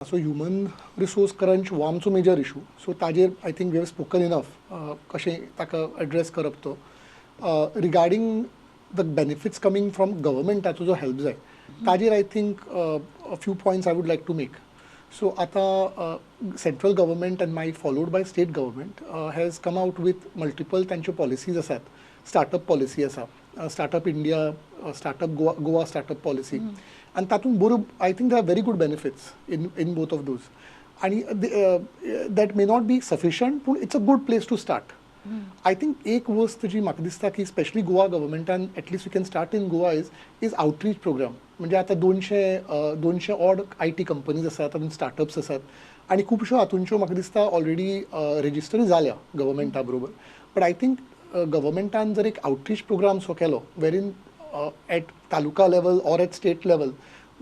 So human resource crunch हो आमचो major issue. So ताजेर I think we have spoken enough कशें ताका एड्रेस करप तो. Regarding the benefits coming from गव्हर्मेंटाचो जो हेल्प जाय ताजेर I think a few points I would like to make. So आतां सेंट्रल गव्हर्मेंट एंड मागीर followed by state government has come out with multiple तांच्यो पॉलिसीज आसात. स्टार्टअप पॉलिसी आसा, startup India, startup Goa startup policy. And तातूंत बरो I think there are very good benefits in both of those. And that may not be sufficient, but it's a good place to start. I think एक वस्त जी म्हाका दिसता की specially Goa गव्हर्मेंटान at least we can start in Goa is outreach programme. म्हणजे आतां 200 odd IT companies आसात, तातूंत स्टार्टअप्स आसात आनी खुबश्यो हातूंच्यो म्हाका दिसता ऑलरेडी रेजिस्टर जाल्या गव्हर्मेंटा बरोबर. बट आय थिंक गव्हर्मेंटान जर एक आउटरीच प्रोग्राम सो केलो वेरीन at taluka level or at state level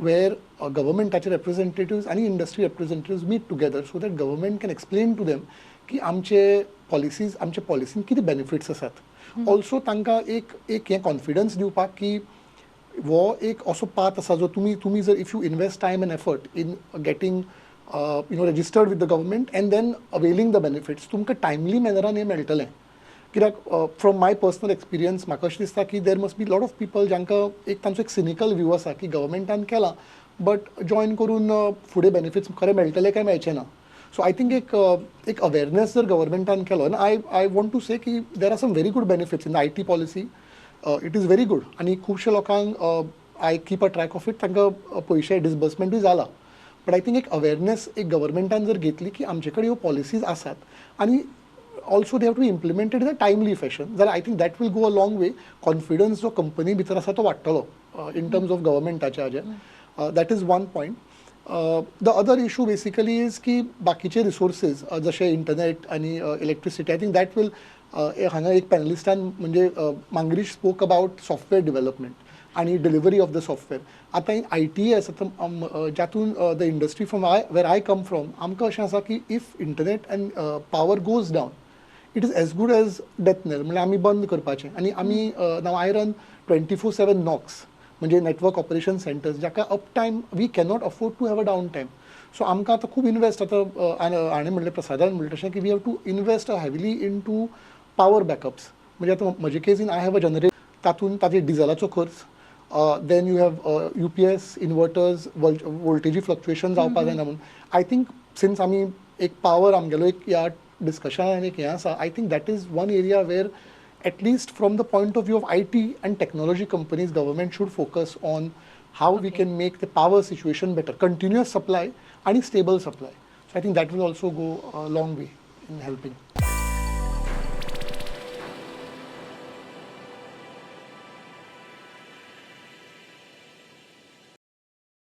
where government representatives and industry representatives meet together so that government can explain to them की आमचे पॉलिसीन किती बेनिफिट्स आसात. Also तांकां एक हें कॉन्फिडन्स दिवपाक की हो एक असो पाथ आसा जो तुमी जर if you invest time and effort in getting registered with the government and then availing the benefits तुमकां टायमली मॅनरान हें मेळटलें. कित्याक फ्रॉम माय पर्सनल एक्सपिरियन्स म्हाका अशें दिसता की there must be lot of people जांकां एक तांचो एक सिनिकल व्यू आसा की गव्हर्मेंटान केलां बट जॉयन करून फुडें बेनिफिट्स खरें मेळटले काय मेळचे ना. सो आय थिंक एक अवेरनेस जर गव्हर्मेंटान केलो आय वॉन्ट टू से की there are some very good benefits in the IT policy. It is very good आनी खुबशे लोकांक I keep a track of it तांकां पयशे डिसबर्समेंटूय जाला. बट आय थिंक एक अवेरनेस एक गव्हर्मेंटान जर घेतली की आमचे कडेन ह्यो पॉलिसीज आसात आनी also they have to be implemented in a timely fashion. Then I think that will go a long way. Confidence जो company भितर आसा तो वाडटलो in terms of government हाजे. That is one point. The other issue basically is की बाकीचे resources जशे internet आणि electricity. I think that will हांगा एक पॅनलिस्टान म्हणजे Mangirish spoke about software development आणि delivery of the software. आता ITS जातून the industry from where I come from आमकां अशें आसा की if internet and power goes down it is as good as death nail. म्हणजे आमी बंद करपाचें आनी आमी नाव आय रन 24/7 नॉक्स म्हणजे नेटवर्क ऑपरेशन सेंटर्स जाका uptime we cannot afford to have a downtime. So आमकां आतां खूब इन्वेस्ट आतां हाणें म्हणलें प्रसादान म्हणलें तशें की we have to invest heavily in to power backups. म्हणजे आतां म्हजे केसीन आय हॅव अ जनरेटर तातूंत ताजेर डिझलाचो खर्च then you have UPS inverters वोल्टेजी फ्लक्च्युएशन जावपा जायना म्हणून. आय थिंक सिन्स आमी एक पावर आमगेलो एक ह्या discussion and एक हें आसा I think that is one area where at least from the point of view of IT and technology companies government should focus on how we can make the power situation better, continuous supply and stable supply. So I think that will also go a long way in helping.